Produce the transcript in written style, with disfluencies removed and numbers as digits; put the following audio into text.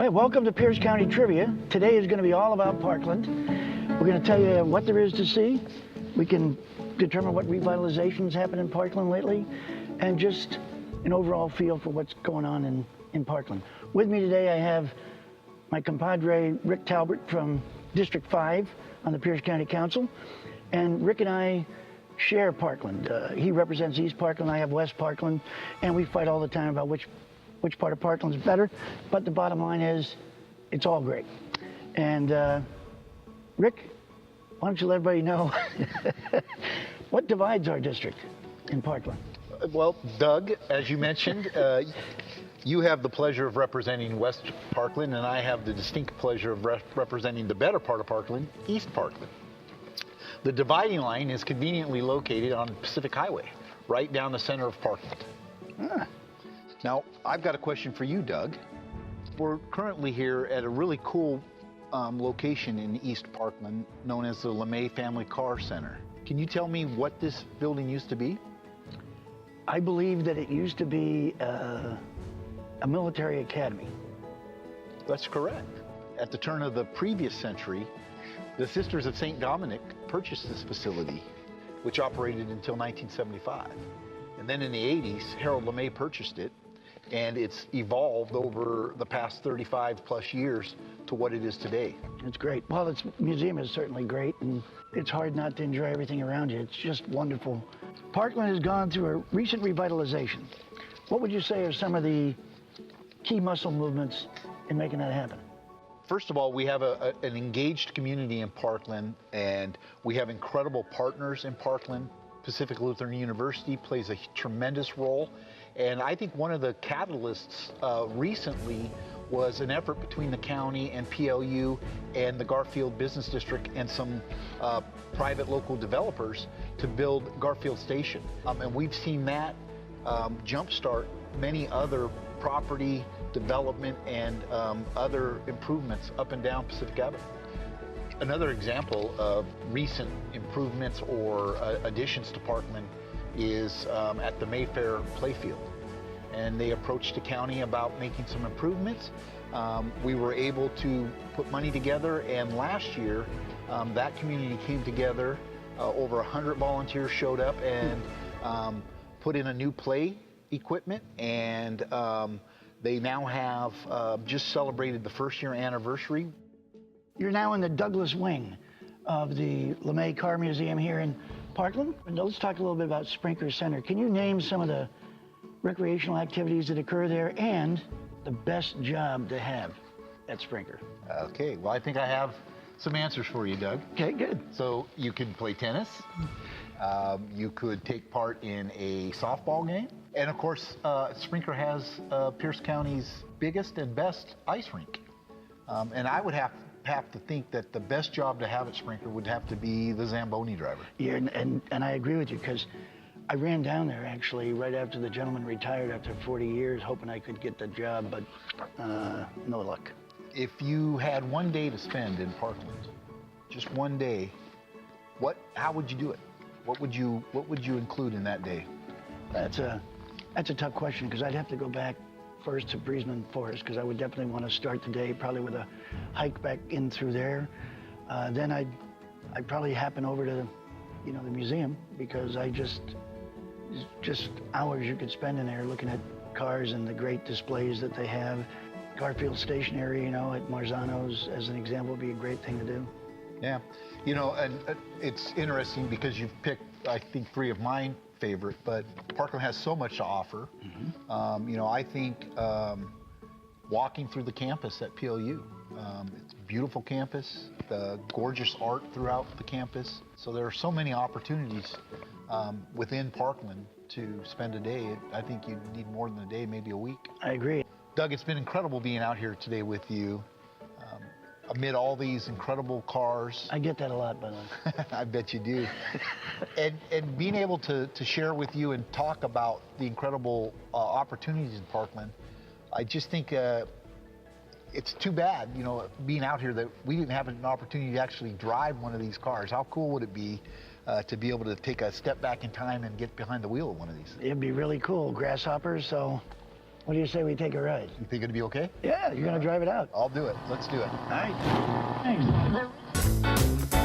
Hi, welcome to Pierce County Trivia. Today is going to be all about Parkland. We're going to tell you what there is to see. We can determine what revitalization's happened in Parkland lately, and just an overall feel for what's going on in Parkland. With me today, I have my compadre, Rick Talbert from District 5 on the Pierce County Council. And Rick and I share Parkland. He represents East Parkland, I have West Parkland, and we fight all the time about which part of Parkland is better, but the bottom line is it's all great. And Rick, why don't you let everybody know what divides our district in Parkland? Well, Doug, as you mentioned, you have the pleasure of representing West Parkland, and I have the distinct pleasure of representing the better part of Parkland, East Parkland. The dividing line is conveniently located on Pacific Highway, right down the center of Parkland. Ah. Now, I've got a question for you, Doug. We're currently here at a really cool location in East Parkland known as the LeMay Family Car Center. Can you tell me what this building used to be? I believe that it used to be a military academy. That's correct. At the turn of the previous century, the Sisters of St. Dominic purchased this facility, which operated until 1975. And then in the 80s, Harold LeMay purchased it, and it's evolved over the past 35 plus years to what it is today. It's great. Well, its museum is certainly great, and it's hard not to enjoy everything around you. It's just wonderful. Parkland has gone through a recent revitalization. What would you say are some of the key muscle movements in making that happen? First of all, we have an engaged community in Parkland, and we have incredible partners in Parkland. Pacific Lutheran University plays a tremendous role. And I think one of the catalysts recently was an effort between the county and PLU and the Garfield Business District and some private local developers to build Garfield Station. And we've seen that jumpstart many other property development and other improvements up and down Pacific Avenue. Another example of recent improvements or additions to Parkland is at the Mayfair Playfield. And they approached the county about making some improvements. We were able to put money together, and last year that community came together. Over 100 volunteers showed up and put in a new play equipment, and they now have just celebrated the first year anniversary. You're now in the Douglas wing of the LeMay Car Museum here in Parkland. And let's talk a little bit about Sprinkler Center. Can you name some of the recreational activities that occur there and the best job to have at Sprinkler? Okay, well, I think I have some answers for you, Doug. Okay, good. So you can play tennis. You could take part in a softball game. And of course, Sprinkler has Pierce County's biggest and best ice rink. And I would have to think that the best job to have at Sprinkler would have to be the Zamboni driver. Yeah, and I agree with you, because I ran down there actually right after the gentleman retired after 40 years, hoping I could get the job, but no luck. If you had one day to spend in Parkland, just one day, how would you do it? What would you include in that day? That's a tough question, because I'd have to go back first to Breezeman Forest, because I would definitely want to start the day probably with a hike back in through there. Then I'd probably happen over to the museum, because just hours you could spend in there looking at cars and the great displays that they have. Garfield Stationery, at Marzano's, as an example, would be a great thing to do. Yeah, and it's interesting because you've picked, I think, 3 of mine favorite, but Parkland has so much to offer. Mm-hmm. I think walking through the campus at PLU, it's a beautiful campus, the gorgeous art throughout the campus. So there are so many opportunities within Parkland to spend a day. I think you need more than a day, maybe a week. I agree. Doug, it's been incredible being out here today with you. Amid all these incredible cars. I get that a lot, by the way. I bet you do. and being able to share with you and talk about the incredible opportunities in Parkland, I just think it's too bad, being out here, that we didn't have an opportunity to actually drive one of these cars. How cool would it be to be able to take a step back in time and get behind the wheel of one of these? It'd be really cool. Grasshoppers, so What do you say we take a ride? You think it'd be okay? Yeah, you're going to drive it out. I'll do it. Let's do it. All right. Thanks.